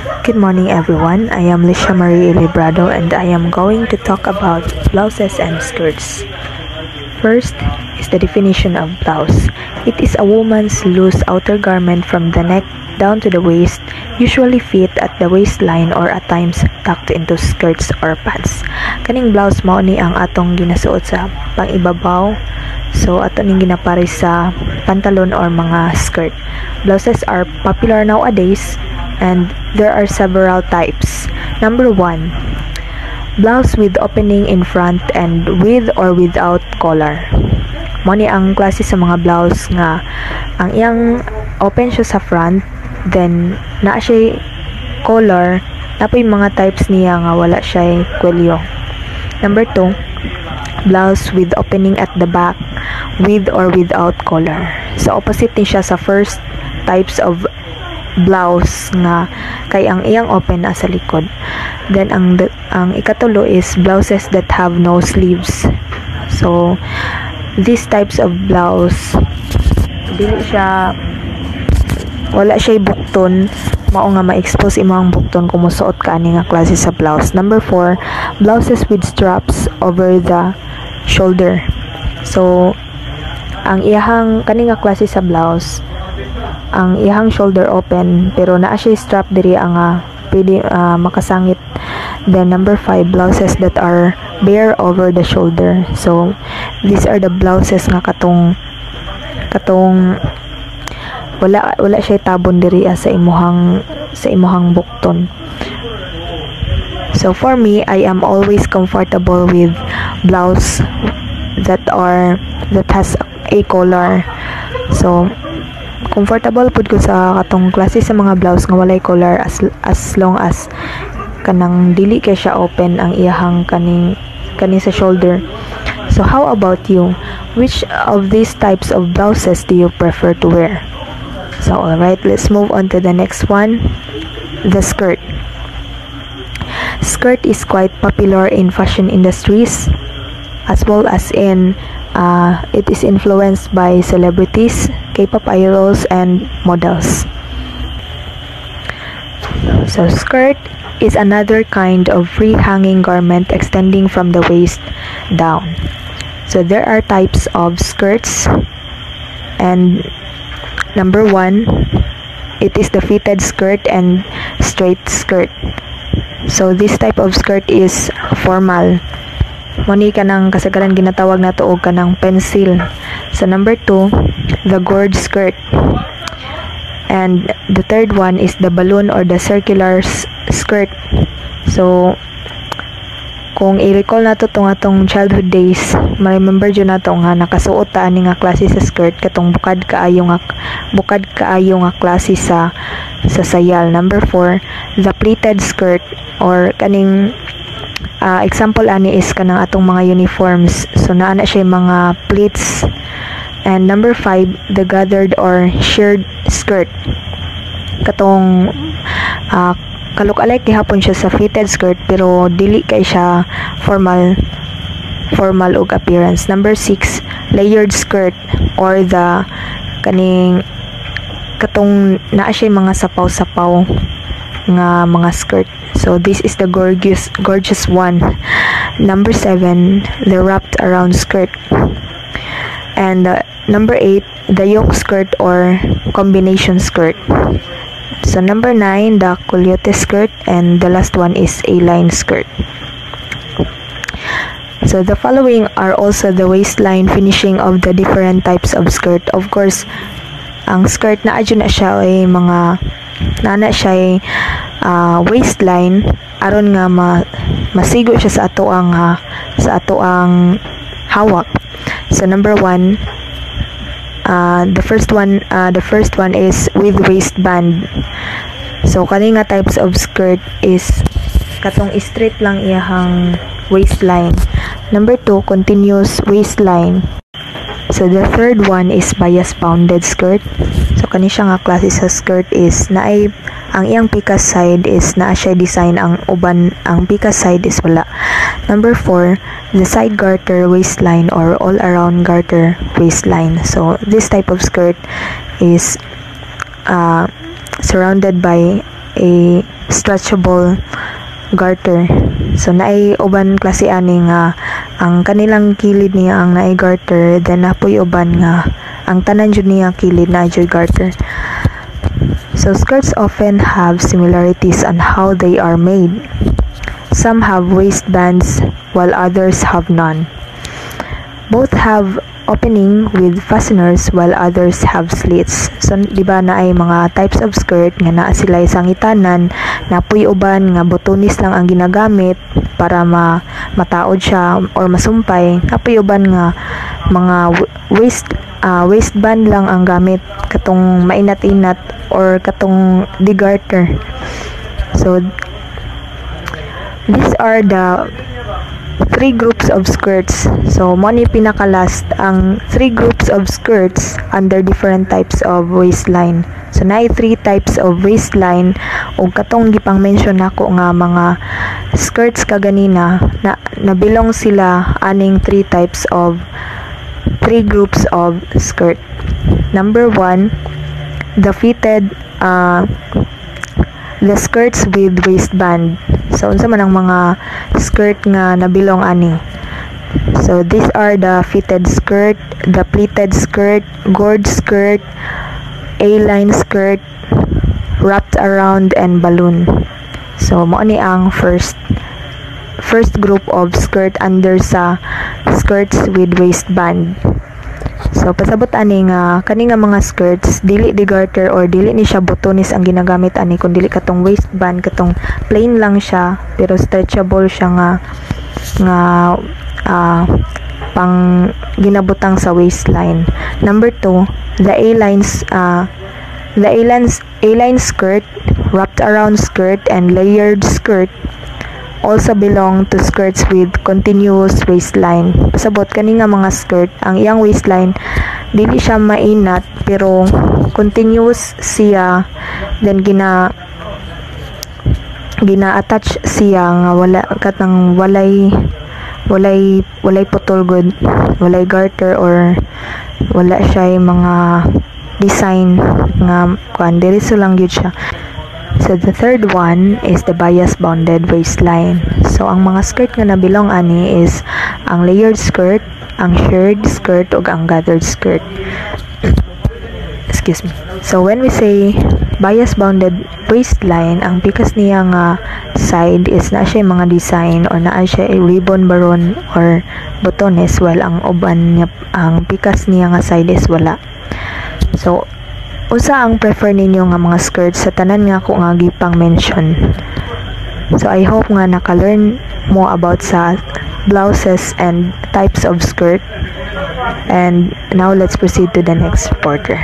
Good morning everyone, I am Lisha Marie Librado and I am going to talk about blouses and skirts. First is the definition of blouse. It is a woman's loose outer garment from the neck down to the waist, usually fit at the waistline or at times tucked into skirts or pants. Kaning blouse mao ni ang atong ginasuot sa pangibabaw. So ato ning ginapares sa pantalon or mga skirt. Blouses are popular nowadays and there are several types. Number 1, blouse with opening in front and with or without collar. Mo ni ang klase sa mga blouse nga ang iyang open siya sa front, then naa siya collar, napoy mga types niya nga wala siya kwelyo. Number 2, blouse with opening at the back with or without collar. So opposite din siya sa first types of blouse nga kay ang iyang open na sa likod. Then ang ikatulo is blouses that have no sleeves. So these types of blouse wala siya bukton, mao nga ma-expose imong bukton kung musuot ka ani nga klase sa blouse. Number 4, blouses with straps over the shoulder. So ang iyang kani nga klase sa blouse, ang iyang shoulder open pero naa siya strap diri ang pwede makasangit. Then number 5, blouses that are bare over the shoulder. So these are the blouses nga katong wala siya tabon diri sa imuhang bukton. So for me, I am always comfortable with blouse that has a collar. So comfortable pud ko sa katong klase sa mga blouse nga walay collar as long as kanang dili kay siya open ang iyahang kani sa shoulder. So how about you? Which of these types of blouses do you prefer to wear? So alright, let's move on to the next one, the skirt. Skirt is quite popular in fashion industries as well as in it is influenced by celebrities, K-pop idols, and models. So skirt is another kind of free hanging garment extending from the waist down. So there are types of skirts, and number 1, it is the fitted skirt and straight skirt. So this type of skirt is formal. Muni ka ng kasagaran ginatawag na to og kanang pencil. So number 2, the gorge skirt. And the third one is the balloon or the circular skirt. So kung i-recall nato tong atong childhood days, ma-remember jud nato nga nakasuot ta ani nga klase sa skirt katong bukad kaayo nga klase sa sayal. Number 4, the pleated skirt or kaning example ani is kanang atong mga uniforms. So naa na siya mga pleats. And number 5, the gathered or sheared skirt. Katong kalok-alike gihapon siya sa fitted skirt pero dili kay siya formal og appearance. Number 6, layered skirt or the kaning katong naa siya mga sapaw-sapaw nga mga skirt. So this is the gorgeous one. Number 7, the wrapped around skirt. And number 8, the yoke skirt or combination skirt. So number 9, the culotte skirt, and the last one is A-line skirt. So the following are also the waistline finishing of the different types of skirt. Of course, ang skirt na adyo na siya ay mga nana siya waistline aron nga masigo siya sa ato ang hawak. So number 1, the first one is with waistband. So kani nga types of skirt is katong straight lang iyahang waistline. Number 2, continuous waistline. So the third one is bias bounded skirt. So kani siya nga klase sa skirt is naay ang iyang pikas side is naa siya design, ang uban ang pikas side is wala. Number 4, the side garter waistline or all around garter waistline. So this type of skirt is surrounded by a stretchable garter. So naay uban klase ani nga ang kanilang kilid niya ang naay garter, then napoy uban nga ang tanan jud niya kilid na jud garter. So skirts often have similarities on how they are made. Some have waistbands while others have none. Both have opening with fasteners while others have slits. So di ba na ay mga types of skirt nga naa sila sangitanan, napoy uban nga botonis lang ang ginagamit para mataod siya or masumpay. Napoy uban nga mga waistband lang ang gamit katong mainat-inat or katong garter. So these are the 3 groups of skirts. So mo ni pinaka-last ang 3 groups of skirts under different types of waistline. So naay 3 types of waistline ug katong gipang mention nako nga mga skirts kaganina na nabilong sila aning 3 types of 3 groups of skirt. Number 1, the fitted the skirts with waistband. So unsa man ang mga skirt nga nabilong ani? So these are the fitted skirt, the pleated skirt, gorge skirt, A-line skirt, wrapped around, and balloon. So mo ni ang first group of skirt under sa skirts with waistband. So pasabot ani nga kani nga mga skirts dili di garter or dili ni siya botones ang ginagamit ani kun dili katong waistband, katong plain lang siya pero stretchable siya nga pang ginabutang sa waistline. Number 2, the A-line skirt, wrapped around skirt, and layered skirt also belong to skirts with continuous waistline. Pasabot kani nga mga skirt ang iyang waistline dili siya mainat pero continuous siya, then gina-attach siya nga wala katang walay putol good, walay garter or wala siya mga design nga kuan diri so lang gyud siya. So the third one is the bias bounded waistline. So ang mga skirt nga nabilong ani is ang layered skirt, ang shirred skirt ug ang gathered skirt. Excuse me. So when we say bias bounded waistline, ang pikas niya nga side is na siya mga design or naa siya ribbon baron or botones, while ang uban niya ang pikas niya nga side is wala. So usa ang prefer ninyo nga mga skirts sa tanan nga ako nga gipang mention. So I hope nga naka-learn mo about sa blouses and types of skirt. And now let's proceed to the next reporter.